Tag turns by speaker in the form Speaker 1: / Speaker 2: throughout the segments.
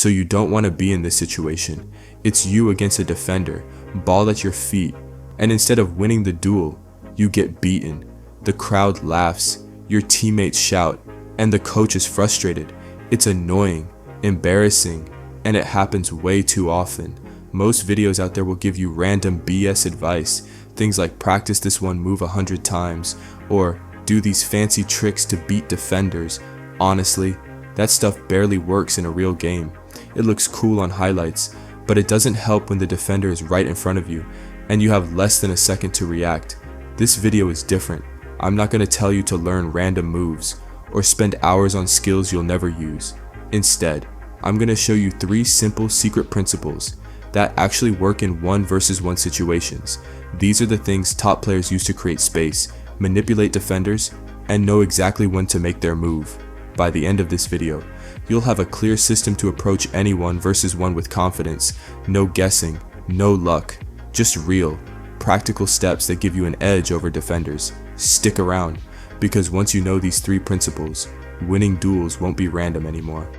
Speaker 1: so you don't want to be in this situation. It's you against a defender, ball at your feet, and instead of winning the duel, you get beaten. The crowd laughs, your teammates shout, and the coach is frustrated. It's annoying, embarrassing, and it happens way too often. Most videos out there will give you random BS advice, things like practice this one move 100 times, or do these fancy tricks to beat defenders. Honestly, that stuff barely works in a real game. It looks cool on highlights, but it doesn't help when the defender is right in front of you, and you have less than a second to react. This video is different. I'm not going to tell you to learn random moves, or spend hours on skills you'll never use. Instead, I'm going to show you 3 simple secret principles that actually work in 1-versus-1 situations. These are the things top players use to create space, manipulate defenders, and know exactly when to make their move. By the end of this video, you'll have a clear system to approach any 1-versus-1 with confidence. No guessing, no luck, just real, practical steps that give you an edge over defenders. Stick around, because once you know these 3 principles, winning duels won't be random anymore.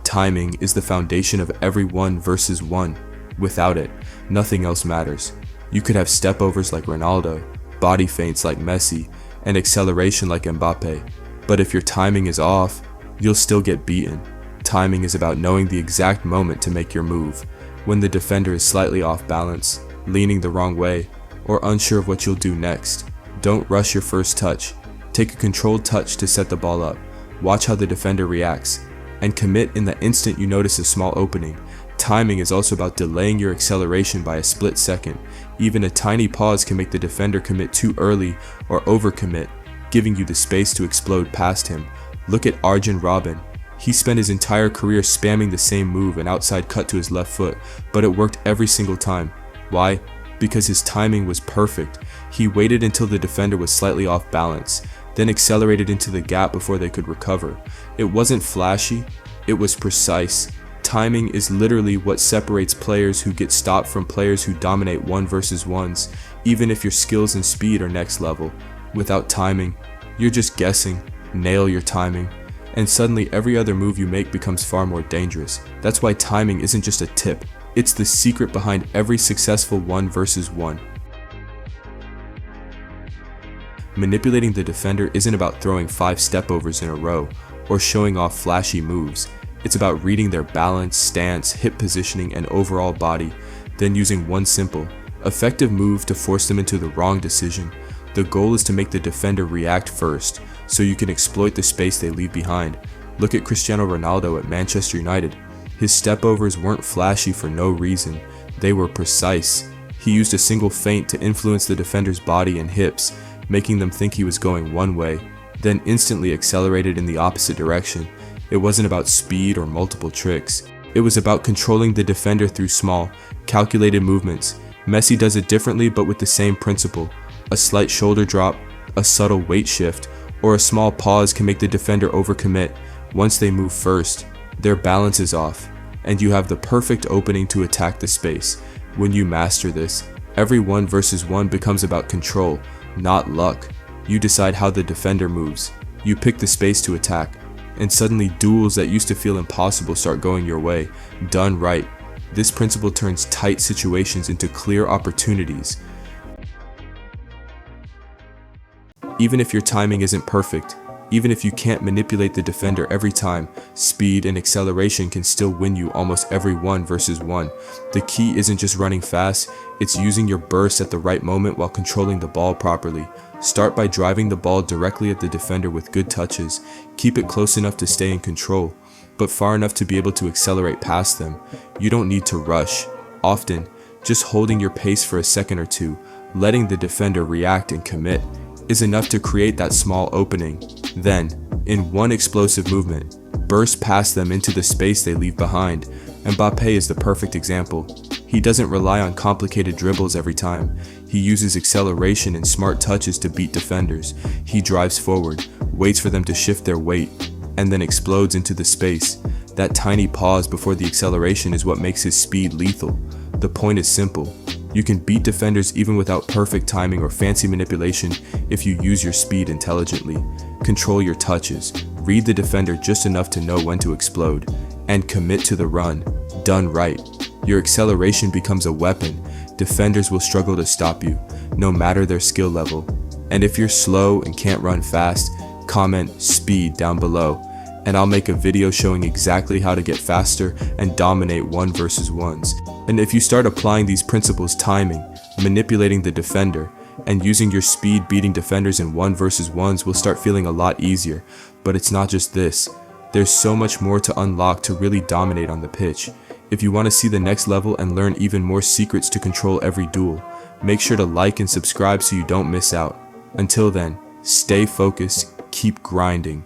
Speaker 1: Timing is the foundation of every 1-versus-1. Without it, nothing else matters. You could have stepovers like Ronaldo, body feints like Messi, and acceleration like Mbappe, but if your timing is off, you'll still get beaten. Timing is about knowing the exact moment to make your move, when the defender is slightly off balance, leaning the wrong way, or unsure of what you'll do next. Don't rush your first touch. Take a controlled touch to set the ball up. Watch how the defender reacts, and commit in the instant you notice a small opening. Timing is also about delaying your acceleration by a split second. Even a tiny pause can make the defender commit too early or overcommit, giving you the space to explode past him. Look at Arjen Robben. He spent his entire career spamming the same move, an outside cut to his left foot, but it worked every single time. Why? Because his timing was perfect. He waited until the defender was slightly off balance, then accelerated into the gap before they could recover. It wasn't flashy, it was precise. Timing is literally what separates players who get stopped from players who dominate 1-versus-1s, even if your skills and speed are next level. Without timing, you're just guessing. Nail your timing, and suddenly every other move you make becomes far more dangerous. That's why timing isn't just a tip, it's the secret behind every successful 1-versus-1. Manipulating the defender isn't about throwing 5 stepovers in a row or showing off flashy moves. It's about reading their balance, stance, hip positioning, and overall body, then using one simple, effective move to force them into the wrong decision. The goal is to make the defender react first, so you can exploit the space they leave behind. Look at Cristiano Ronaldo at Manchester United. His stepovers weren't flashy for no reason, they were precise. He used a single feint to influence the defender's body and hips, making them think he was going one way, then instantly accelerated in the opposite direction. It wasn't about speed or multiple tricks. It was about controlling the defender through small, calculated movements. Messi does it differently but with the same principle. A slight shoulder drop, a subtle weight shift, or a small pause can make the defender overcommit. Once they move first, their balance is off, and you have the perfect opening to attack the space. When you master this, every 1-versus-1 becomes about control, not luck. You decide how the defender moves, you pick the space to attack, and suddenly duels that used to feel impossible start going your way. Done right, this principle turns tight situations into clear opportunities. Even if your timing isn't perfect, even if you can't manipulate the defender every time, speed and acceleration can still win you almost every 1-versus-1. The key isn't just running fast, it's using your burst at the right moment while controlling the ball properly. Start by driving the ball directly at the defender with good touches. Keep it close enough to stay in control, but far enough to be able to accelerate past them. You don't need to rush. Often, just holding your pace for a second or two, letting the defender react and commit, is enough to create that small opening. Then, in one explosive movement, burst past them into the space they leave behind. Mbappe is the perfect example. He doesn't rely on complicated dribbles every time. He uses acceleration and smart touches to beat defenders. He drives forward, waits for them to shift their weight, and then explodes into the space. That tiny pause before the acceleration is what makes his speed lethal. The point is simple. You can beat defenders even without perfect timing or fancy manipulation if you use your speed intelligently. Control your touches, Read the defender just enough to know when to explode, and commit to the run. Done right, your acceleration becomes a weapon. Defenders will struggle to stop you, no matter their skill level. And if you're slow and can't run fast, comment speed down below, and I'll make a video showing exactly how to get faster and dominate 1v1s. And if you start applying these principles, timing, manipulating the defender, and using your speed beating defenders in 1v1s will start feeling a lot easier. But it's not just this. There's so much more to unlock to really dominate on the pitch. If you want to see the next level and learn even more secrets to control every duel, make sure to like and subscribe so you don't miss out. Until then, stay focused, keep grinding.